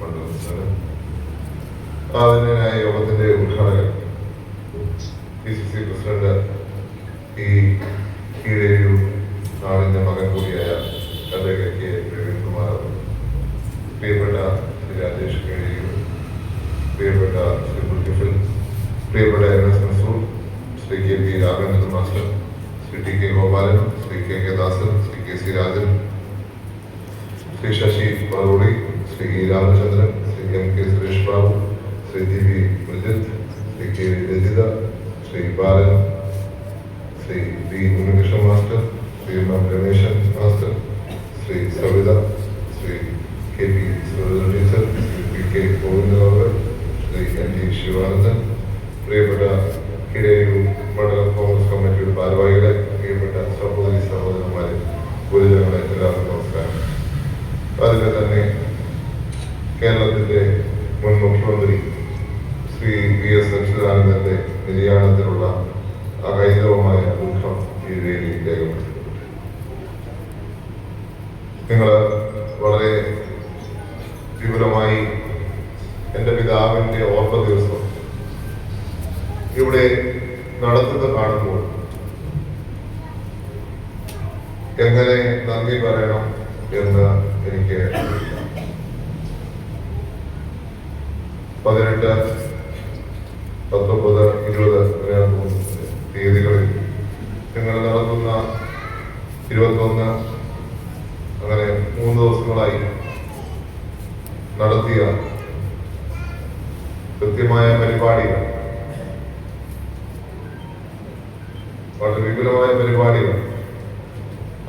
മണ്ഡലം ആദരണീയനായ യോഗത്തിന്റെ ഉദ്ഘാടകൻ PCC പ്രസിഡന്റ് ഈ കീഴേയൂർ നാടിന്റെ മകൻ കൂടിയായ അഡ്വക്കേറ്റ് കെ പ്രവീൺകുമാർ, പ്രിയപ്പെട്ട ശ്രീ രാജേഷ് കീഴേയൂർ, പ്രിയപ്പെട്ട ശ്രീ മുൽക്കിഫിൽ, പ്രിയപ്പെട്ട NS Mansoor, Shri KP Raghavendran master, Shri TK Gopalan, Shri KK Dasan, Shri KC Rajan, Shri Sasi Paroli, Shri Ramachandran, Shri MK Suresh Babu, Shri DV Prajith, Shri K Rajitha, Shri Balan, Shri D Unnikrishnan master, Shri M Rameshan master, Shri Savitha, Shri KP Surendran teacher, Shri PK Govindan, Shri NT Sivanandan, പ്രിയപ്പെട്ട കീഴേയൂർ മണ്ഡലം കോൺഗ്രസ് കമ്മിറ്റിയുടെ ഭാരവാഹികളെ, പ്രിയപ്പെട്ട സഹോദരി സഹോദരന്മാരെ, പൊതുജനങ്ങളെ, എല്ലാവർക്കും നമസ്കാരം. അതിലെ തന്നെ കേരളത്തിന്റെ മുൻ മുഖ്യമന്ത്രി ശ്രീ VS അച്യുതാനന്ദന്റെ നിര്യാണത്തിലുള്ള അഹൈന്ദവമായ ദുഃഖം ഈ വേദിയിൽ രേഖപ്പെടുത്തി. നിങ്ങൾ വളരെ വിപുലമായി എൻ്റെ പിതാവിൻ്റെ ഓർമ്മ ദിവസം ഇവിടെ നടത്തുന്നത് കാണുമ്പോൾ എങ്ങനെ നന്ദി പറയണം എന്ന് എനിക്ക് 18, 19, 20 തീയതികളിൽ നിങ്ങൾ നടത്തുന്ന 21 അങ്ങനെ 3 ദിവസങ്ങളായി നടത്തിയ കൃത്യമായ പരിപാടികൾ, വളരെ വിപുലമായ പരിപാടികൾ,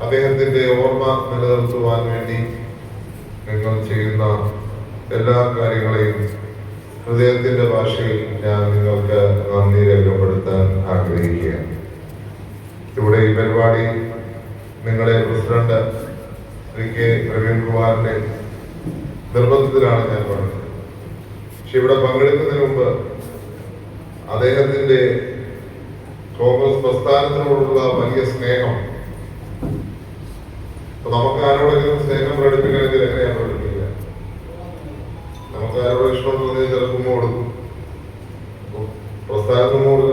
അദ്ദേഹത്തിന്റെ ഓർമ്മ നിലനിർത്തുവാൻ വേണ്ടി നിങ്ങൾ ചെയ്യുന്ന എല്ലാ കാര്യങ്ങളെയും ഹൃദയത്തിന്റെ ഭാഷയിൽ ഞാൻ നിങ്ങൾക്ക് നന്ദി രേഖപ്പെടുത്താൻ ആഗ്രഹിക്കുകയാണ്. ഇവിടെ ഈ പരിപാടി നിങ്ങളുടെ പ്രസിഡന്റ് ശ്രീ K പ്രവീൺകുമാറിന്റെ നിർബന്ധത്തിലാണ് ഞാൻ പറഞ്ഞത്. പക്ഷെ ഇവിടെ പങ്കെടുക്കുന്നതിന് മുമ്പ് അദ്ദേഹത്തിന്റെ കോൺഗ്രസ് പ്രസ്ഥാനത്തിനോടുള്ള വലിയ സ്നേഹം, നമുക്ക് ആരോടെങ്കിലും സ്നേഹം പ്രകടിപ്പിക്കണമെങ്കിൽ എങ്ങനെയാണ് പ്രകടിപ്പിക്കുക? നമുക്ക് ആരോട് ഇഷ്ടം തോന്നിയ ചിലപ്പോൾ കൊടുക്കും, പ്രസ്ഥാനത്തിനോട്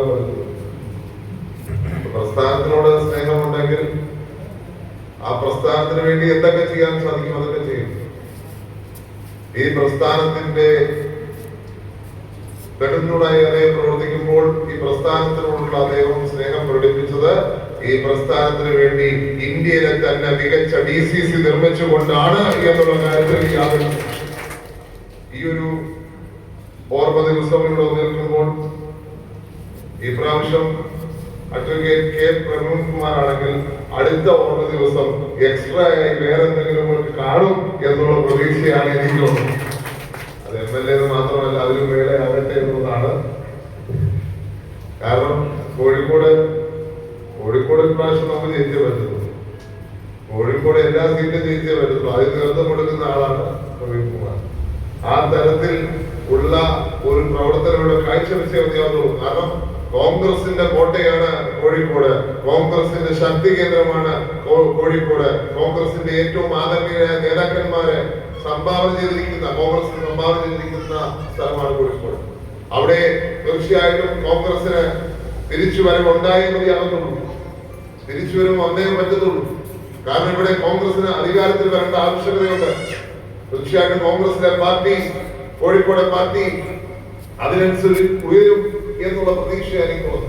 പ്രസ്ഥാനത്തിനോട് സ്നേഹമുണ്ടെങ്കിൽ ആ പ്രസ്ഥാനത്തിന് വേണ്ടി എന്തൊക്കെ ചെയ്യാൻ സാധിക്കും അതൊക്കെ ചെയ്യും. ഈ പ്രസ്ഥാനത്തിന്റെ ഘടനയോടായി അദ്ദേഹം പ്രവർത്തിക്കുമ്പോൾ ഈ പ്രസ്ഥാനത്തിനോടുള്ള അദ്ദേഹം സ്നേഹം പ്രകടിപ്പിച്ചത് ഈ പ്രസ്ഥാനത്തിന് വേണ്ടി ഇന്ത്യയിലെ തന്നെ മികച്ച DCC നിർമ്മിച്ചുകൊണ്ടാണ് എന്നുള്ള കാര്യത്തിൽ ഈ ഒരു ഓർമ്മ ദിവസം ഇവിടെ നിൽക്കുമ്പോൾ ഈ പ്രാവശ്യം അഡ്വക്കേറ്റ് K പ്രവീൺകുമാർ ആണെങ്കിൽ അടുത്ത ഓർമ്മ ദിവസം എക്സ്ട്രാ ആയി വേറെ എന്തെങ്കിലും കാണും എന്നുള്ള പ്രതീക്ഷയാണ് എനിക്കുള്ളത്. അത് MLA മാത്രമല്ല, അതിലും മേലെ ആകട്ടെ എന്നതാണ്. കാരണം കോഴിക്കോട് പ്രാവശ്യം നമുക്ക് ജയിച്ചേ പറ്റുള്ളൂ. കോഴിക്കോട് എല്ലാ സീറ്റും ജയിച്ചേ പറ്റുള്ളൂ. അതിന് നേതൃത്വം കൊടുക്കുന്ന ആളാണ് പ്രവീൺകുമാർ. ആ തരത്തിൽ ഉള്ള ഒരു പ്രവർത്തനം ഇവിടെ കാഴ്ചവെച്ചേ മതിയാവുള്ളൂ. കാരണം കോൺഗ്രസിന്റെ കോട്ടയാണ് കോഴിക്കോട്, കോൺഗ്രസിന്റെ ശക്തി കേന്ദ്രമാണ് കോഴിക്കോട്, കോൺഗ്രസിന്റെ ഏറ്റവും ആദരണീയരായ നേതാക്കന്മാരെ സംഭാവന ചെയ്തിരിക്കുന്ന, കോൺഗ്രസിന് സംഭാവന ചെയ്തിരിക്കുന്ന സ്ഥലമാണ് കോഴിക്കോട്. അവിടെ തീർച്ചയായിട്ടും കോൺഗ്രസിന് തിരിച്ചുവരവ് ഉണ്ടായേ മതിയാകുന്നുള്ളൂ. തിരിച്ചുവരവ് വന്നേ പറ്റത്തുള്ളൂ. കാരണം ഇവിടെ കോൺഗ്രസിന് അധികാരത്തിൽ വരേണ്ട ആവശ്യകതയുണ്ട്. തീർച്ചയായിട്ടും കോൺഗ്രസിലെ പാർട്ടി, കോഴിക്കോട് പാർട്ടി അതിനനുസരിച്ച് ഉയരും എന്നുള്ള പ്രതീക്ഷയാണ് എനിക്കുള്ളത്.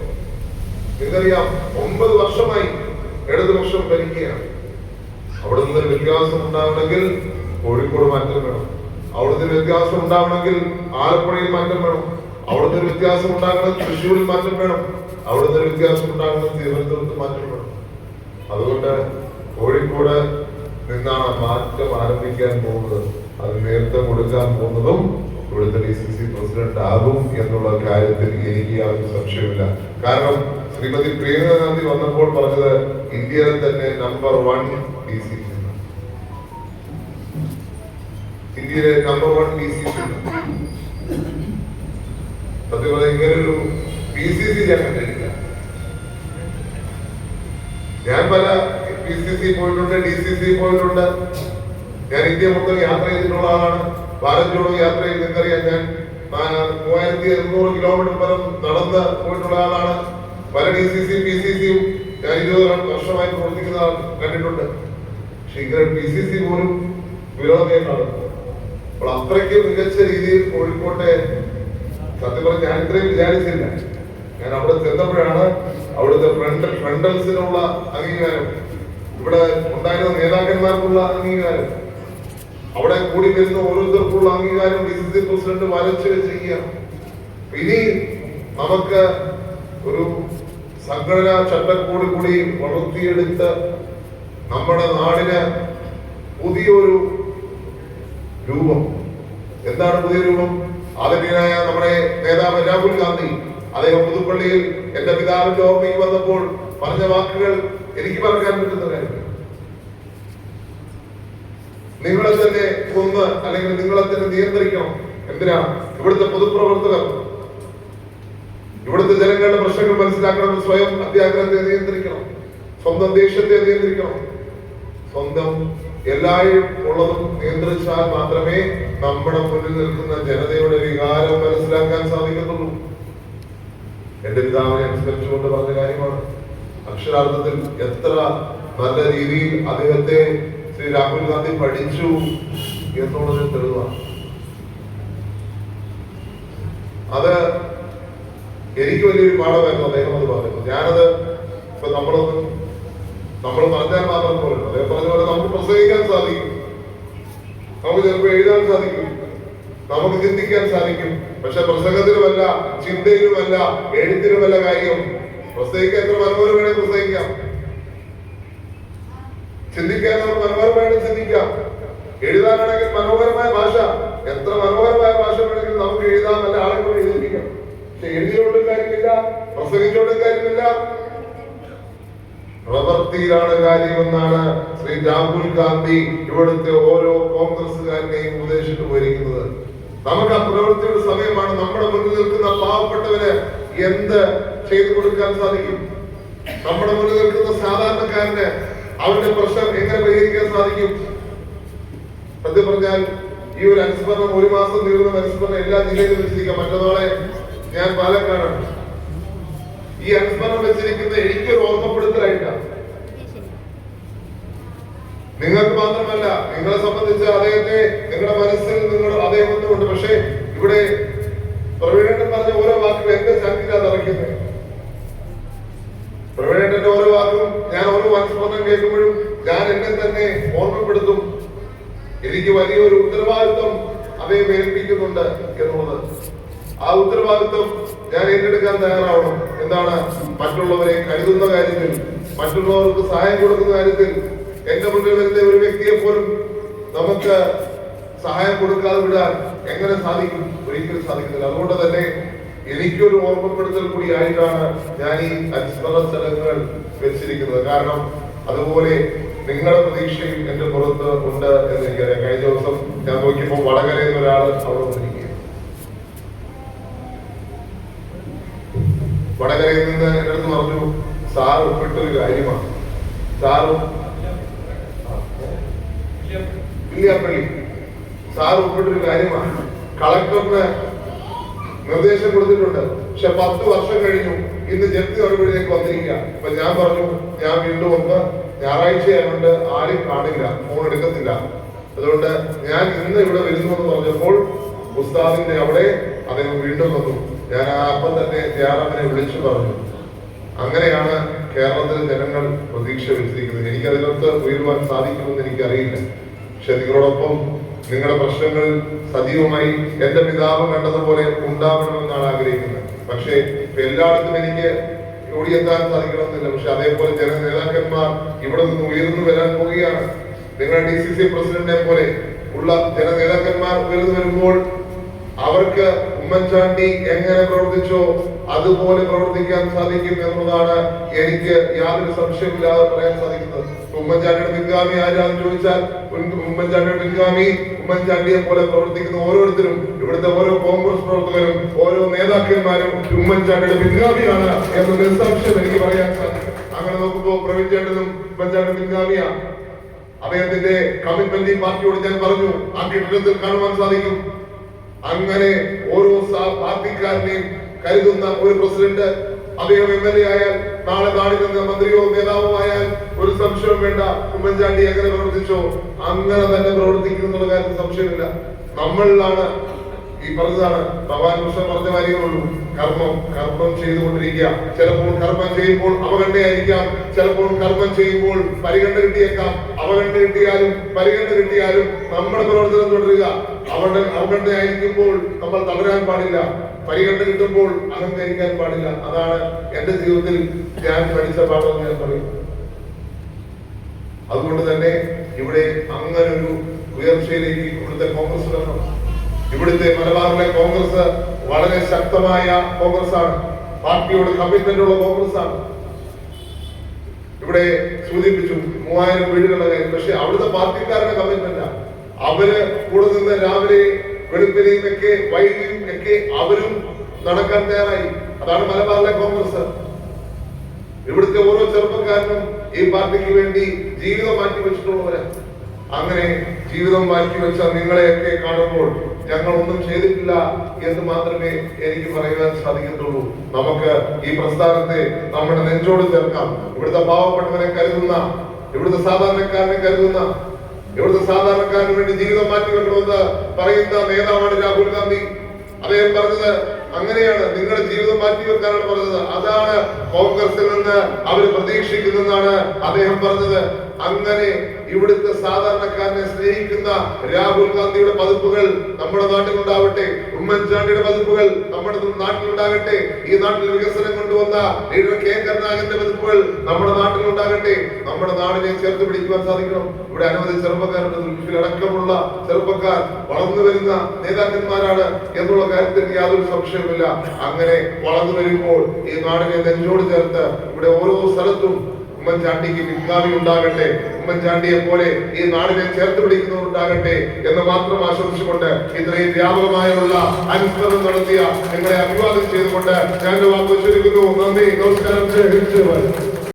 നിങ്ങൾക്കറിയാം, 9 വർഷമായി ഇടതുപക്ഷം ഭരിക്കുകയാണ്. അവിടെ നിന്നൊരു വ്യത്യാസം ഉണ്ടാവണമെങ്കിൽ കോഴിക്കോട് മാറ്റം വേണം. അവിടുത്തെ വ്യത്യാസം ഉണ്ടാവണമെങ്കിൽ ആലപ്പുഴയിൽ മാറ്റം വേണം. അവിടുത്തെ ഒരു വ്യത്യാസം ഉണ്ടാകണമെങ്കിൽ തൃശ്ശൂരിൽ മാറ്റം വേണം. അവിടുത്തെ ഒരു വ്യത്യാസം ഉണ്ടാകണമെങ്കിൽ തിരുവനന്തപുരത്ത് മാറ്റം വേണം. അതുകൊണ്ട് കോഴിക്കോട് നിന്നാണ് മാറ്റം ആരംഭിക്കാൻ പോകുന്നത്. അത് നേതൃത്വം കൊടുക്കാൻ പോകുന്നതും ഇവിടുത്തെ DCC പ്രസിഡന്റ് ആകും എന്നുള്ള കാര്യത്തിൽ എനിക്ക് യാതൊരു സംശയമില്ല. കാരണം ശ്രീമതി പ്രിയങ്ക ഗാന്ധി വന്നപ്പോൾ പറഞ്ഞത് ഇന്ത്യയിൽ തന്നെ നമ്പർ 1 DCC, ഇന്ത്യയിലെ നമ്പർ 1 DCC. അതുപോലെ ഇങ്ങനൊരു PCC ഞാൻ കണ്ടിട്ടില്ല. ഞാൻ പല PCC പോയിട്ടുണ്ട്, DCC പോയിട്ടുണ്ട്. ഞാൻ ഇന്ത്യ മൊത്തം യാത്ര ചെയ്തിട്ടുള്ള ആളാണ്. ഭാരത് ജോഡോ യാത്രയിൽ നിങ്ങറിയാൻ ഞാൻ 3700 കിലോമീറ്റർ പരം നടന്ന് പോയിട്ടുള്ള ആളാണ്. പല DCC PCCയും ഞാൻ 20 വർഷമായി പ്രവർത്തിക്കുന്ന കണ്ടിട്ടുണ്ട്. പക്ഷെ ഇങ്ങനെ PCC പോലും വിരോധമായി കാണുന്നു. അപ്പോൾ അത്രയ്ക്ക് മികച്ച രീതിയിൽ കോഴിക്കോട്ടെ സത്യം പറഞ്ഞ ഞാൻ ഇത്രയും വിചാരിച്ചില്ല. ഞാൻ അവിടെ ചെന്നപ്പോഴാണ് അവിടുത്തെ ഫ്രണ്ടൽസിനുള്ള അംഗീകാരം, ഇവിടെ ഉണ്ടായിരുന്ന നേതാക്കന്മാർക്കുള്ള അംഗീകാരം, അവിടെ കൂടി വരുന്ന ഓരോരുത്തർക്കുള്ള അംഗീകാരം DCC പ്രസിഡന്റ് വരച്ചു വെച്ചിരിക്കുകയാണ്. ഇനി നമുക്ക് ഒരു സംഘടനാ ചട്ടക്കൂട് കൂടി വളർത്തിയെടുത്ത് നമ്മുടെ നാടിന് പുതിയൊരു രൂപം. എന്താണ് പുതിയ രൂപം? ആദരണീയനായ നമ്മുടെ നേതാവ് രാഹുൽ ഗാന്ധി അദ്ദേഹം പുതുപ്പള്ളിയിൽ എന്റെ പിതാവിന്റെ ഓർമ്മയിൽ വന്നപ്പോൾ പറഞ്ഞ വാക്കുകൾ എനിക്ക് മറക്കാൻ പറ്റുന്ന കാര്യം. നിങ്ങളെ തന്നെ കൊന്ന് അല്ലെങ്കിൽ നിങ്ങളെ തന്നെ നിയന്ത്രിക്കണം. എന്തിനാ? ഇവിടുത്തെ പൊതുപ്രവർത്തകർ ഇവിടുത്തെ ജനങ്ങളുടെ പ്രശ്നങ്ങൾ മനസ്സിലാക്കണം. സ്വയം അത്യാഗ്രഹത്തെ നിയന്ത്രിക്കണം, സ്വന്തം ദേശത്തെ നിയന്ത്രിക്കണം. സ്വന്തം എല്ലാവരും ഉള്ളതും നിയന്ത്രിച്ചാൽ മാത്രമേ നമ്മുടെ മുന്നിൽ നിൽക്കുന്ന ജനതയുടെ വികാരം മനസ്സിലാക്കാൻ സാധിക്കത്തുള്ളൂ. എന്റെ പിതാവിനെ അനുസ്മരിച്ചുകൊണ്ട് പറഞ്ഞ കാര്യമാണ്. അക്ഷരാർത്ഥത്തിൽ എത്ര നല്ല രീതിയിൽ അദ്ദേഹത്തെ ശ്രീ രാഹുൽ ഗാന്ധി പഠിച്ചു എന്നുള്ളതിന് തെളിവാണ്. അത് എനിക്ക് വലിയൊരു പാഠമായിരുന്നു അദ്ദേഹം അത് പറയുന്നത്. ഞാനത് ഇപ്പൊ നമ്മൾ പറഞ്ഞാൽ മാത്രം പോലും അദ്ദേഹം പറഞ്ഞ പോലെ നമുക്ക് പ്രസംഗിക്കാൻ സാധിക്കും, നമുക്ക് ചിലപ്പോൾ എഴുതാൻ സാധിക്കും, നമുക്ക് ചിന്തിക്കാൻ സാധിക്കും. പക്ഷെ പ്രസംഗത്തിലുമല്ല, ചിന്തയിലുമല്ല, എഴുത്തിലുമല്ല കാര്യം. പ്രസംഗിക്കാൻ എത്ര മനോഹരമായി പ്രസംഗിക്കാം, ചിന്തിക്കാൻ നമ്മൾ മനോഹരമായിട്ട് ചിന്തിക്കാം, എഴുതാനാണെങ്കിൽ മനോഹരമായ ഭാഷ, എത്ര മനോഹരമായ ഭാഷ വേണമെങ്കിലും നമുക്ക് എഴുതാൻ നല്ല ആളുകൾ എഴുതിപ്പിക്കാം. പക്ഷെ എഴുതിയോണ്ടും കാര്യമില്ല, പ്രസംഗിച്ചോണ്ടും കാര്യമില്ല, പ്രവൃത്തിയിലാണ് കാര്യമെന്നാണ് ശ്രീ രാഹുൽ ഗാന്ധി ഇവിടുത്തെ ഓരോ കോൺഗ്രസുകാരനെയും ഉപദേശിച്ചു പോയിരിക്കുന്നത്. നമുക്ക് ആ പ്രവൃത്തിയുടെ സമയമാണ്. നമ്മുടെ മുന്നിൽ നിൽക്കുന്ന പാവപ്പെട്ടവന് എന്ത് ചെയ്തു കൊടുക്കാൻ സാധിക്കും? നമ്മുടെ മുന്നിൽ നിൽക്കുന്ന സാധാരണക്കാരന് അവരുടെ പ്രശ്നം എങ്ങനെ പരിഹരിക്കാൻ സാധിക്കും? സത്യം പറഞ്ഞാൽ ഈ ഒരു അനുസ്മരണം, ഒരു മാസം നീളുന്ന അനുസ്മരണം എല്ലാ ജില്ലയിലും വെച്ചിരിക്കാം. മറ്റന്നാളെ ഞാൻ പാലക്കാടാണ്. ഈ അനുസ്മരണം വെച്ചിരിക്കുന്ന എനിക്കൊരു ഓർമ്മപ്പെടുത്തലായിട്ടാണ്. നിങ്ങൾക്ക് മാത്രമല്ല, നിങ്ങളെ സംബന്ധിച്ച് അദ്ദേഹത്തെ നിങ്ങളുടെ മനസ്സിൽ അദ്ദേഹം ഒന്നുമുണ്ട്. പക്ഷേ ഇവിടെ പ്രവീണേട്ടൻ പറഞ്ഞ ഓരോ വാക്കും എന്റെ ശക്തിയിലാണ് തറയ്ക്കുന്നത്. പ്രവീണേട്ടന്റെ ഓരോ വാക്കും ഞാൻ ഓരോ അനുസ്മരണം കേൾക്കുമ്പോഴും ഞാൻ എന്നെ തന്നെ ഓർമ്മപ്പെടുത്തും. എനിക്ക് വലിയൊരു ഉത്തരവാദിത്വം അദ്ദേഹം ഏൽപ്പിക്കുന്നുണ്ട് എന്നുള്ളത്. ആ ഉത്തരവാദിത്വം ഞാൻ ഏറ്റെടുക്കാൻ തയ്യാറാവണം. എന്താണ്? മറ്റുള്ളവരെ കരുതുന്ന കാര്യത്തിൽ, മറ്റുള്ളവർക്ക് സഹായം കൊടുക്കുന്ന കാര്യത്തിൽ എന്റെ മുന്നിൽ വരുന്ന ഒരു വ്യക്തിയെ പോലും നമുക്ക് സഹായം കൊടുക്കാതെ വിടാൻ എങ്ങനെ സാധിക്കും? ഒരിക്കലും സാധിക്കുന്നില്ല. അതുകൊണ്ട് തന്നെ എനിക്കൊരു ഓർമ്മപ്പെടുത്തൽ കൂടി ആയിട്ടാണ് ഞാൻ ഈ അനുസ്മരണ ചടങ്ങുകൾ വെച്ചിരിക്കുന്നത്. കാരണം അതുപോലെ നിങ്ങളുടെ പ്രതീക്ഷയും എന്റെ പുറത്ത് ഉണ്ട് എന്ന് എനിക്കറിയാം. കഴിഞ്ഞ ദിവസം ഞാൻ നോക്കിയപ്പോൾ വടകരയിൽ ഒരാൾ അവിടെ വന്നിരിക്കുക. വടകരയിൽ നിന്ന് എന്റെ അടുത്ത് പറഞ്ഞു, സാർ ഒപ്പിട്ടൊരു കാര്യമാണ്, സാറും ഇല്ലിയാപ്പള്ളി സാർ ഒപ്പിട്ടൊരു കാര്യമാണ്, കളക്ടറിന് നിർദ്ദേശം കൊടുത്തിട്ടുണ്ട്. പക്ഷെ 10 വർഷം കഴിഞ്ഞു, ഇന്ന് ജപ്തി നടപടിയിലേക്ക് വന്നിരിക്കുക. അപ്പൊ ഞാൻ പറഞ്ഞു, ഞാൻ വീണ്ടും ഒന്ന് ഞായറാഴ്ചയായതുകൊണ്ട് ആരും കാണില്ല, ഫോൺ എടുക്കത്തില്ല, അതുകൊണ്ട് ഞാൻ ഇന്ന് ഇവിടെ വരുന്നു എന്ന് പറഞ്ഞപ്പോൾ ഉസ്താദിന്റെ അവിടെ അദ്ദേഹം വീണ്ടും വന്നു. ഞാൻ അപ്പം തന്നെ ജയറാമിനെ വിളിച്ചു പറഞ്ഞു. അങ്ങനെയാണ് കേരളത്തിലെ ജനങ്ങൾ പ്രതീക്ഷ വെച്ചിരിക്കുന്നത്. എനിക്കതിനകത്ത് ഉയരുവാൻ സാധിക്കുമെന്ന് എനിക്കറിയില്ല. പക്ഷെ നിങ്ങളോടൊപ്പം നിങ്ങളുടെ പ്രശ്നങ്ങൾ സജീവമായി എന്റെ പിതാവ് കണ്ടതുപോലെ ഉണ്ടാവണമെന്നാണ് ആഗ്രഹിക്കുന്നത്. പക്ഷേ എല്ലായിടത്തും എനിക്ക് ഓടിയെത്താൻ സാധിക്കണമെന്നില്ല. പക്ഷെ അതേപോലെ ജനനേതാക്കന്മാർ ഇവിടെ നിന്ന് ഉയർന്നു വരാൻ പോവുകയാണ്. നിങ്ങളുടെ DCC പ്രസിഡന്റിനെ പോലെ ഉള്ള ജനനേതാക്കന്മാർ ഉയർന്നു വരുമ്പോൾ അവർക്ക് ഉമ്മൻചാണ്ടി എങ്ങനെ പ്രവർത്തിച്ചോ അതുപോലെ പ്രവർത്തിക്കാൻ സാധിക്കും എന്നുള്ളതാണ് എനിക്ക് യാതൊരു സംശയമില്ലാതെ പറയാൻ സാധിക്കുന്നത്. ഉമ്മൻചാണ്ടിയുടെ പിൻഗാമി ആരാണെന്ന് ചോദിച്ചാൽ ഉമ്മൻചാണ്ടിയുടെ പിൻഗാമി ഉമ്മൻചാണ്ടിയെ പോലെ പ്രവർത്തിക്കുന്ന ഓരോരുത്തരും, ഇവിടുത്തെ ഓരോ കോൺഗ്രസ് പ്രവർത്തകരും ഓരോ നേതാക്കന്മാരും ഉമ്മൻചാണ്ടിയുടെ പിൻഗാമിയാണ് എന്ന് നിസ്സംശയം എനിക്ക് പറയാൻ സാധിക്കും. അങ്ങനെ നോക്കുമ്പോൾ പ്രവീൺ ചേട്ടനും ഉമ്മൻചാണ്ടിയുടെ പിൻഗാമിയാണ്. അദ്ദേഹത്തിന്റെ കമ്മിറ്റ്മെന്റ് ഈ പാർട്ടിയോട് ഞാൻ പറഞ്ഞു, ആ കെട്ടിടത്തിൽ കാണുവാൻ സാധിക്കും. അങ്ങനെ ഓരോ പാർട്ടിക്കാരനെയും കരുതുന്ന ഒരു പ്രസിഡന്റ്. അദ്ദേഹം MLA ആയാൽ നാളെ നാടിൽ നിന്ന് മന്ത്രിയോ നേതാവോ ആയാൽ ഒരു സംശയവും വേണ്ട, ഉമ്മൻചാണ്ടി എങ്ങനെ പ്രവർത്തിച്ചോ അങ്ങനെ തന്നെ പ്രവർത്തിക്കും എന്നുള്ള കാര്യത്തിൽ സംശയമില്ല. നമ്മളിലാണ് ഈ പറഞ്ഞതാണ് ഭഗവാൻ കൃഷ്ണൻ പറഞ്ഞ കാര്യങ്ങളുള്ളൂ. കർമ്മം ചെയ്തുകൊണ്ടിരിക്കുക. ചിലപ്പോൾ കർമ്മം ചെയ്യുമ്പോൾ അവഗണനയായിരിക്കാം, ചിലപ്പോൾ കർമ്മം ചെയ്യുമ്പോൾ പരിഗണന കിട്ടിയേക്കാം. അവഗണന കിട്ടിയാലും പരിഗണന കിട്ടിയാലും നമ്മുടെ പ്രവർത്തനം തുടരുക. അവഗണനയായിരിക്കുമ്പോൾ നമ്മൾ തളരാൻ പാടില്ല, പരിഗണന കിട്ടുമ്പോൾ അഹങ്കരിക്കാൻ പാടില്ല. അതാണ് എന്റെ ജീവിതത്തിൽ ഞാൻ പഠിച്ച പാഠം ഞാൻ പറയും. അതുകൊണ്ട് തന്നെ ഇവിടെ അങ്ങനെ ഒരു ഉയർച്ചയിലേക്ക് ഇവിടുത്തെ കോൺഗ്രസ് വരണം. ഇവിടുത്തെ മലബാറിലെ കോൺഗ്രസ് വളരെ ശക്തമായ കോൺഗ്രസ് ആണ്, പാർട്ടിയോട് കമ്മിറ്റ്മെന്റ് ഉള്ള കോൺഗ്രസ് ആണ്. ഇവിടെ സൂചിപ്പിച്ചു 3000 വീടുകളുടെ കാര്യം. പക്ഷെ അവിടുത്തെ പാർട്ടിക്കാരുടെ കമ്മിറ്റ്മെന്റ് അവര് കൂടെ നിന്ന് രാവിലെ വെളുപ്പിനെയും ഒക്കെ വൈകിയും ഒക്കെ അവരും നടക്കാൻ തയ്യാറായി. അതാണ് മലബാറിലെ കോൺഗ്രസ്. ഇവിടുത്തെ ഓരോ ചെറുപ്പക്കാരനും ഈ പാർട്ടിക്ക് വേണ്ടി ജീവിതം മാറ്റി വെച്ചിട്ടുള്ളവര്. അങ്ങനെ ജീവിതം മാറ്റിവെച്ച നിങ്ങളെയൊക്കെ കാണുമ്പോൾ ഞങ്ങൾ ഒന്നും ചെയ്തിട്ടില്ല എന്ന് മാത്രമേ എനിക്ക് പറയുവാൻ സാധിക്കത്തുള്ളൂ. നമുക്ക് ഈ പ്രസ്ഥാനത്തെ നമ്മുടെ നെഞ്ചോട് ചേർക്കാം. ഇവിടുത്തെ പാവപ്പെട്ടവനെ കരുതുന്ന, ഇവിടുത്തെ സാധാരണക്കാരനെ കരുതുന്ന, ഇവിടുത്തെ സാധാരണക്കാരന് വേണ്ടി ജീവിതം മാറ്റിവെക്കണമെന്ന് പറയുന്ന നേതാവാണ് രാഹുൽ ഗാന്ധി. അദ്ദേഹം പറഞ്ഞത് അങ്ങനെയാണ്, നിങ്ങളുടെ ജീവിതം മാറ്റിവെക്കാനാണ് പറഞ്ഞത്. അതാണ് കോൺഗ്രസിൽ നിന്ന് അവർ പ്രതീക്ഷിക്കുന്നതെന്നാണ് അദ്ദേഹം പറഞ്ഞത്. അങ്ങനെ ഇവിടുത്തെ സാധാരണക്കാരനെ സ്നേഹിക്കുന്ന രാഹുൽ ഗാന്ധിയുടെ പതിപ്പുകൾ നമ്മുടെ നാട്ടിലുണ്ടാവട്ടെ, ഉമ്മൻചാണ്ടിയുടെ പതിപ്പുകൾ നമ്മുടെ നാട്ടിലുണ്ടാകട്ടെ, ഈ നാട്ടിൽ വികസനം കൊണ്ടുവന്ന ലീഡർ കെ കരുണാകരന്റെ പതിപ്പുകൾ നമ്മുടെ നാട്ടിലുണ്ടാകട്ടെ. നമ്മുടെ നാടിനെ ചേർത്ത് പിടിക്കുവാൻ സാധിക്കണം. ഇവിടെ അനവധി ചെറുപ്പക്കാരുടെ അടക്കമുള്ള ചെറുപ്പക്കാർ വളർന്നു വരുന്ന നേതാക്കന്മാരാണ് എന്നുള്ള കാര്യത്തിൽ യാതൊരു സംശയവുമില്ല. അങ്ങനെ വളർന്നു വരുമ്പോൾ ഈ നാടിനെ നെഞ്ചോട് ചേർത്ത് ഇവിടെ ഓരോ സ്ഥലത്തും ഉമ്മൻചാണ്ടിക്ക് പിൻഗാമി ഉണ്ടാകട്ടെ, ഉമ്മൻചാണ്ടിയെ പോലെ ഈ നാടിനെ ചേർത്ത് പിടിക്കുന്നവരുണ്ടാകട്ടെ എന്ന് മാത്രം ആശംസിച്ചുകൊണ്ട് ഇത്രയും വ്യാപകമായുള്ള അനുസ്മരണം നടത്തിയ നിങ്ങളെ അഭിവാദം ചെയ്തുകൊണ്ട് ഞാൻ വാക്ക് ചുരുക്കുന്നു. നന്ദി, നമസ്കാരം.